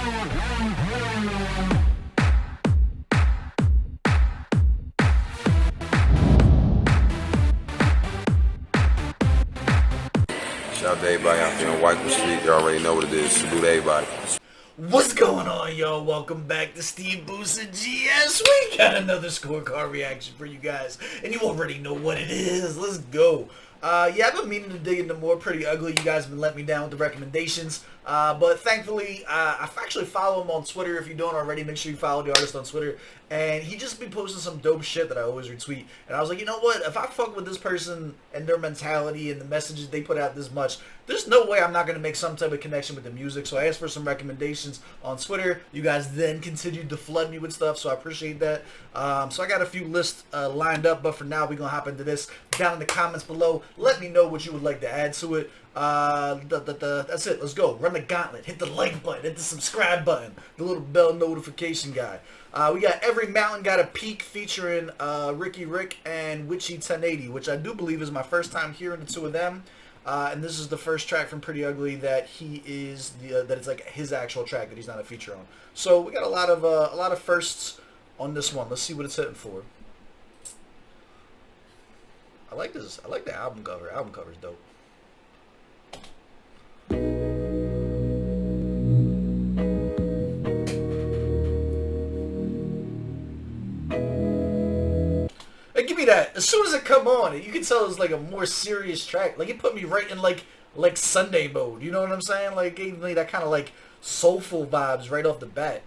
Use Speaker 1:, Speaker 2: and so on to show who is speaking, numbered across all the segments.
Speaker 1: Shout out to everybody out there on White Street. You already know what it is. Salute to everybody.
Speaker 2: What's going on, y'all? Welcome back to SteveBussaGS. We got another scorecard reaction for you guys, and you already know what it is. Let's go. Yeah, I've been meaning to dig into more Pretty Ugly. You guys have been letting me down with the recommendations. But thankfully, I actually follow him on Twitter. If you don't already, make sure you follow the artist on Twitter. And he just be posting some dope shit that I always retweet. And I was like, you know what? If I fuck with this person and their mentality and the messages they put out this much, there's no way I'm not going to make some type of connection with the music. So I asked for some recommendations on Twitter. You guys then continued to flood me with stuff, so I appreciate that. So I got a few lists lined up, but for now, we're going to hop into this. Down in the comments below, let me know what you would like to add to it. That's it. Let's go. Run the gauntlet. Hit the like button. Hit the subscribe button. The little bell notification guy. We got Every Mountain Got a Peak featuring Ricky Rick and Witchy 1080, which I do believe is my first time hearing the two of them. And this is the first track from Pretty Ugly that he is that it's like his actual track that he's not a feature on. So we got a lot of firsts on this one. Let's see what it's hitting for. I like this. I like the album cover. Album cover's dope. Hey, give me that. As soon as it come on, you can tell it's like a more serious track. Like it put me right in like Sunday mode. You know what I'm saying? Like gave me that kind of like soulful vibes right off the bat.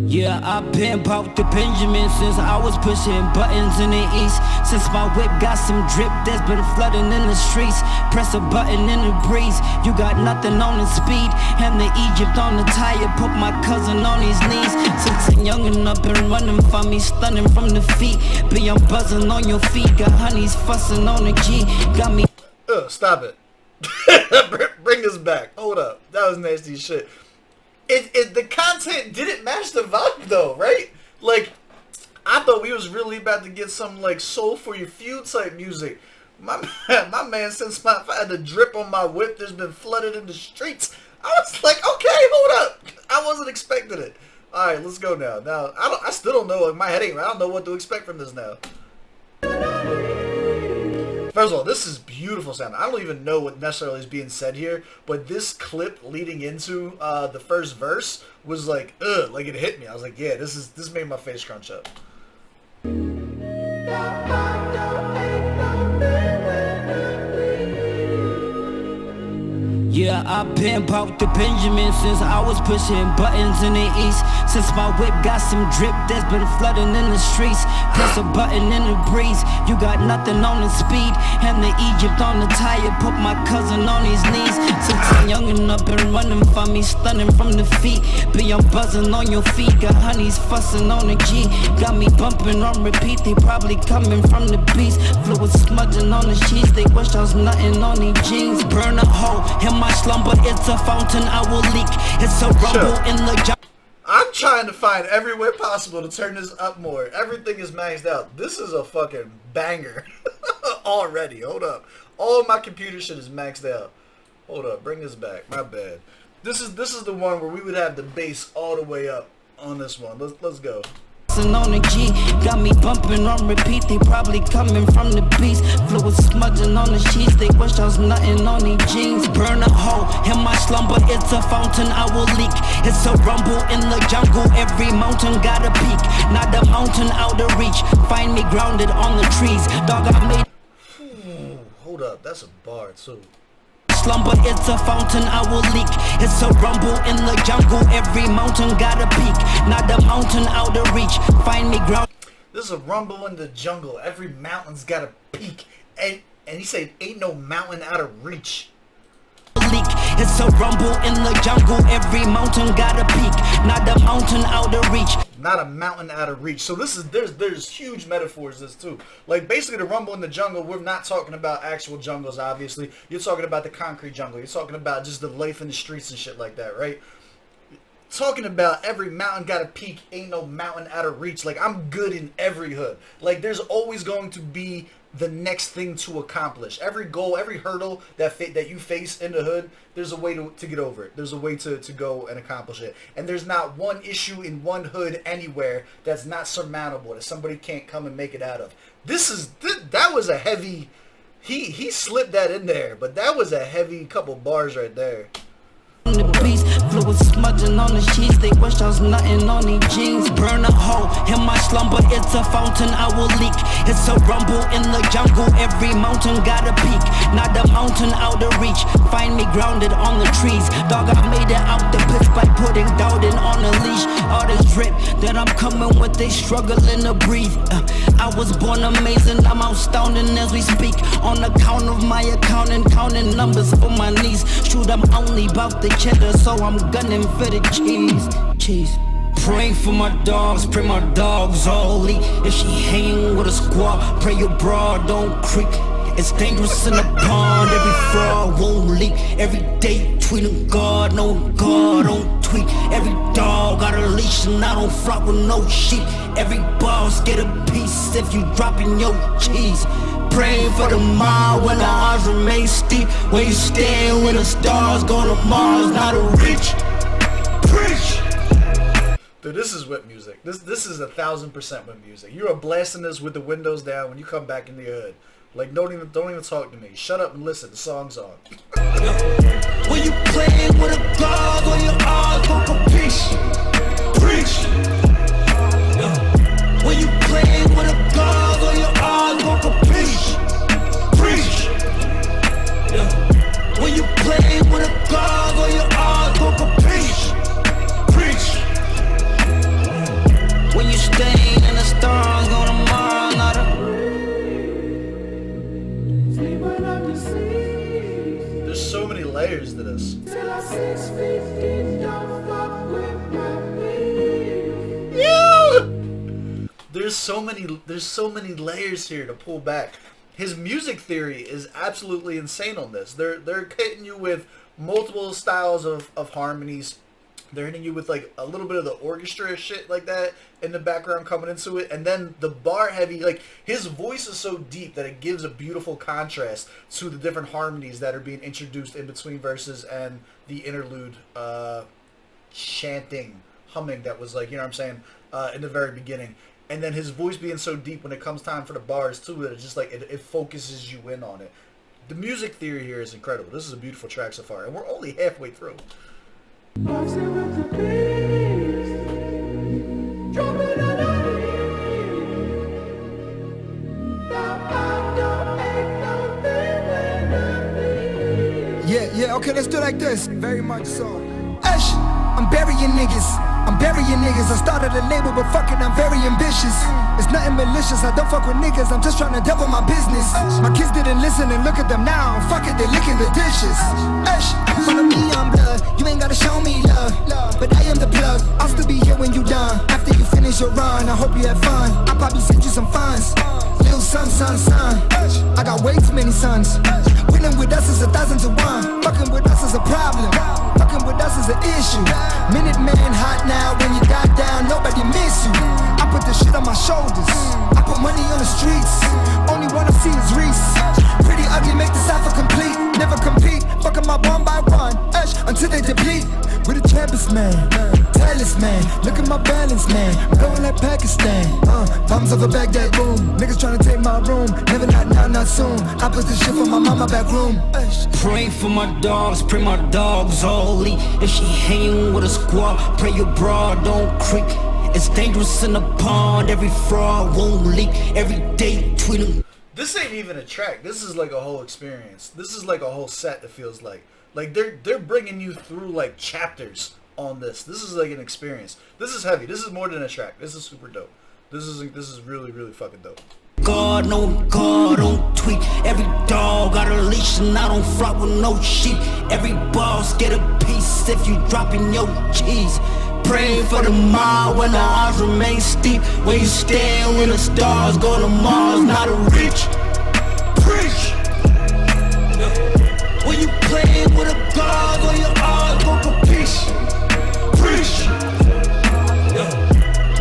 Speaker 3: Yeah, I've been about the Benjamin since I was pushing buttons in the east. Since my whip got some drip that's been flooding in the streets. Press a button in the breeze, you got nothing on the speed. And the Egypt on the tire, put my cousin on his knees. Since young and up and running for me, stunning from the feet. Be I'm buzzing on your feet, got honeys fussing on the G. Got me.
Speaker 2: Stop it. Bring this back. Hold up. That was nasty shit. The content didn't match the vibe though, right? Like, I thought we was really about to get some like Soul for Your Feud type music. My man, since I had the drip on my whip that's been flooded in the streets, I was like, okay, hold up. I wasn't expecting it. All right, let's go now. Now, I still don't know. Like, my head ain't right. I don't know what to expect from this now. First of all, this is beautiful sound. I don't even know what necessarily is being said here, but this clip leading into the first verse was like, ugh, like it hit me. I was like, yeah, this made my face crunch up.
Speaker 3: Yeah, I've been about the Benjamin since I was pushing buttons in the east. Since my whip got some drip that's been flooding in the streets. Press a button in the breeze, you got nothing on the speed. And the Egypt on the tire, put my cousin on his knees. Since I'm young and up and running for me, stunning from the feet. Be I'm buzzing on your feet, got honeys fussing on the G. Got me bumping on repeat, they probably coming from the beast. Fluid smudging on the sheets, they wish I was nothing on these jeans. Burn a hole in my slumber, it's a fountain I will leak. It's a rumble in the jungle.
Speaker 2: I'm trying to find every way possible to turn this up more. Everything is maxed out. This is a fucking banger already. Hold up. All my computer shit is maxed out. Hold up. Bring this back. My bad. This is the one where we would have the bass all the way up on this one. Let's go.
Speaker 3: On the G, got me bumping on repeat. They probably coming from the beast. Fluid smudging on the sheets. They wish I was nothing on these jeans. Burn a hole in my slumber. It's a fountain I will leak. It's a rumble in the jungle. Every mountain got a peak. Not the mountain out of reach. Find me grounded on the trees. Dog, I made.
Speaker 2: Hold up, that's a bar too.
Speaker 3: Slumber, it's a fountain I will leak. It's a rumble in the jungle. Every mountain got a peak. Not the mountain out of reach. Find me ground.
Speaker 2: This is a rumble in the jungle. Every mountain's got a peak. And he said ain't no mountain out of reach.
Speaker 3: Leak. It's a rumble in the jungle. Every mountain got a peak. Not the mountain out of reach.
Speaker 2: not a mountain out of reach. So this is there's huge metaphors this too. Like basically the rumble in the jungle, we're not talking about actual jungles, obviously. You're talking about the concrete jungle. You're talking about just the life in the streets and shit like that, right? Talking about every mountain got a peak, ain't no mountain out of reach. Like I'm good in every hood. Like there's always going to be the next thing to accomplish. Every goal, every hurdle that you face in the hood, there's a way to get over it. There's a way to go and accomplish it. And there's not one issue in one hood anywhere that's not surmountable, that somebody can't come and make it out of. That was a heavy, he slipped that in there, but that was a heavy couple bars right there.
Speaker 3: The beast, fluid smudging on the sheets. They wish I was nothing on these jeans. Burn a hole in my slumber. It's a fountain I will leak. It's a rumble in the jungle. Every mountain got a peak. Not the mountain out of reach. Find me grounded on the trees. Dog, I made it out the pits by putting Dowden on a leash. All this drip that I'm coming with, they struggling to breathe. I was born amazing. I'm astounding as we speak. On account of my accounting, counting numbers for my niece. Shoot, I'm only about the cheddar, so I'm gunning for the cheese. Praying for my dogs, pray my dogs all eat. If she hanging with a squad, pray your bra don't creak. It's dangerous in the pond, every fraud won't leak. Every day tweeting God, no God don't tweet. Every dog got a leash and I don't flock with no sheep. Every boss get a piece if you dropping your cheese. Praying for the mile when the odds remain steep. Where you stand when the stars go to Mars, not a rich. Preach.
Speaker 2: Dude, this is whip music. This is 1000% whip music. You are blasting this with the windows down when you come back in the hood. Like don't even talk to me. Shut up and listen. The song's on.
Speaker 3: When you playing with a god or your odds gon' compete. Preach. When you playing with a god or your odds gon' compete. Preach. When you playing with a god or your odds gon' compete. Preach. When you staying in the stars go to Mars, not a.
Speaker 2: There's so many layers to this. There's so many layers here to pull back. His music theory is absolutely insane on this. They're hitting you with multiple styles of harmonies. They're hitting you with like a little bit of the orchestra shit like that in the background coming into it, and then the bar heavy, like his voice is so deep that it gives a beautiful contrast to the different harmonies that are being introduced in between verses and the interlude chanting, humming that was like, you know what I'm saying, in the very beginning. And then his voice being so deep when it comes time for the bars too, that it's just like it focuses you in on it. The music theory here is incredible. This is a beautiful track so far, and we're only halfway through.
Speaker 4: Yeah, okay, let's do it like this. Very much so. Ash, I'm burying niggas. I started a label, but fuck it, I'm very ambitious. It's nothing malicious, I don't fuck with niggas, I'm just trying to double my business. My kids didn't listen and look at them now. Fuck it, they licking the dishes. Ash, follow me on blood, you ain't gotta show me love, but I am the plug. I'll still be here when you done. After you finish your run, I hope you had fun. I'll probably send you some funds. Little son. I got way too many sons. Winning with us is 1,000 to 1. Fucking with us is a problem. Fucking with us is an issue. Minute man hot now, when you got down, nobody miss you. I put the shit on my shoulders. I put money on the streets. Only one I see is Reese. Pretty ugly, make the cipher complete. Never compete, fucking my one by one. Until they deplete. With a champions man, talisman. Look at my balance man, blowing like Pakistan. Bombs over Baghdad, boom. Niggas trying to take my room. Never not soon. I put this shit for my mama back room.
Speaker 3: Pray for my dogs, pray my dogs all eat. If she hanging with a squad, pray your bra don't creak. It's dangerous in the pond, every fraud won't leak. Every day tweeting.
Speaker 2: This ain't even a track. This is like a whole experience. This is like a whole set, it feels like. Like they're bringing you through like chapters on this. This is like an experience. This is heavy. This is more than a track. This is super dope. This is really fucking dope.
Speaker 3: God, no God, don't tweet. Every dog got a leash and I don't flock with no sheep. Every boss get a piece if you dropping your cheese. praying for the tomorrow when the odds remain steep. Where you stand when the stars go to Mars, not a reach. Preach. When you playing with a god or your odds go capiche. Preach.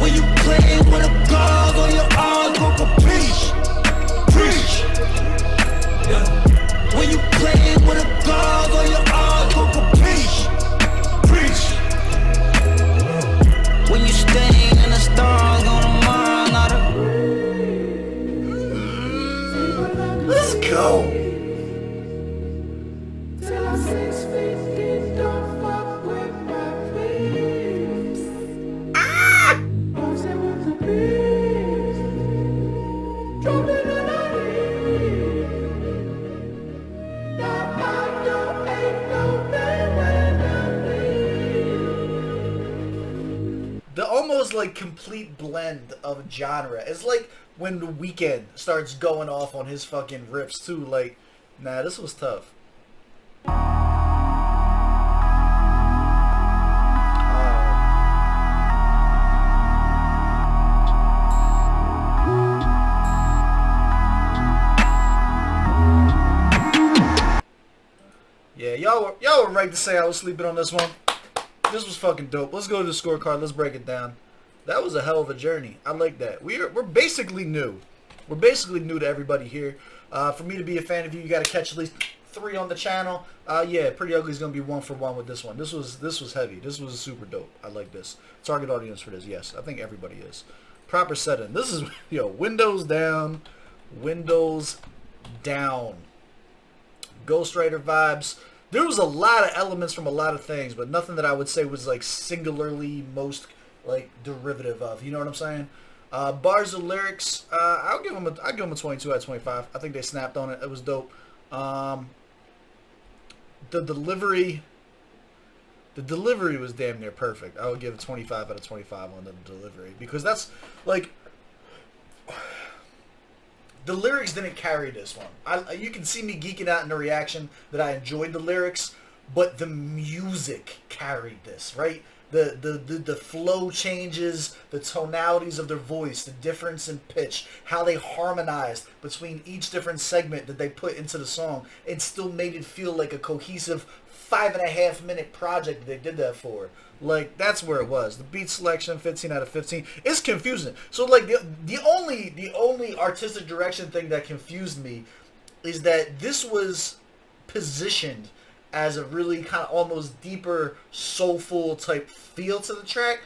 Speaker 3: When you playing with a god or your odds go capiche. Preach. When you playing with a god or your odds go capiche. Preach. When you staying in the stars go to Mars, not a.
Speaker 2: Let's go. The almost like complete blend of genre. It's like when The Weeknd starts going off on his fucking rips too. Like, nah, this was tough. Yeah, y'all were right to say I was sleeping on this one. This was fucking dope. Let's go to the scorecard. Let's break it down. That was a hell of a journey. I like that. We're basically new. We're basically new to everybody here. For me to be a fan of you, you got to catch at least 3 on the channel. Yeah, Pretty Ugly's gonna be 1 for 1 with this one. This was heavy. This was super dope. I like this. Target audience for this. Yes, I think everybody is. Proper setting. This is windows down, windows down. Ghostwriter vibes. There was a lot of elements from a lot of things, but nothing that I would say was like singularly most like derivative of. You know what I'm saying? Bars of lyrics. I'll give them a 22 out of 25. I think they snapped on it. It was dope. The delivery was damn near perfect. I would give it 25 out of 25 on the delivery because that's like. The lyrics didn't carry this one. You can see me geeking out in the reaction that I enjoyed the lyrics, but the music carried this, right? The flow changes, the tonalities of their voice, the difference in pitch, how they harmonized between each different segment that they put into the song. It still made it feel like a cohesive 5.5 minute project that they did that for. Like, that's where it was. The beat selection, 15 out of 15. It's confusing. So, like, the only artistic direction thing that confused me is that this was positioned as a really kind of almost deeper, soulful type feel to the track.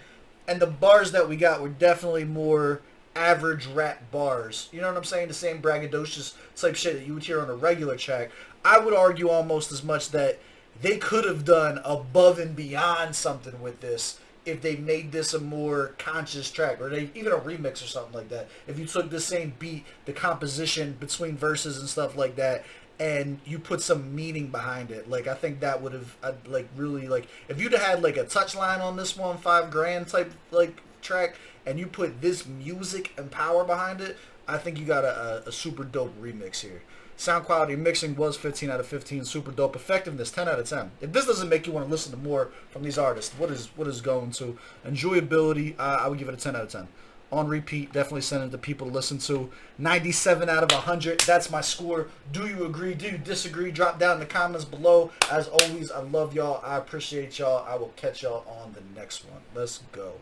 Speaker 2: And the bars that we got were definitely more average rap bars. You know what I'm saying? The same braggadocious type shit that you would hear on a regular track. I would argue almost as much that they could have done above and beyond something with this if they made this a more conscious track, or even a remix or something like that. If you took the same beat, the composition between verses and stuff like that, and you put some meaning behind it, like I think that would have really if you'd have had like a touchline on this one, $5,000 type like track, and you put this music and power behind it, I think you got a super dope remix here. Sound quality mixing was 15 out of 15. Super dope. Effectiveness, 10 out of 10. If this doesn't make you want to listen to more from these artists, what is going to? Enjoyability, I would give it a 10 out of 10. On repeat, definitely send it to people to listen to. 97 out of 100. That's my score. Do you agree? Do you disagree? Drop down in the comments below. As always, I love y'all. I appreciate y'all. I will catch y'all on the next one. Let's go.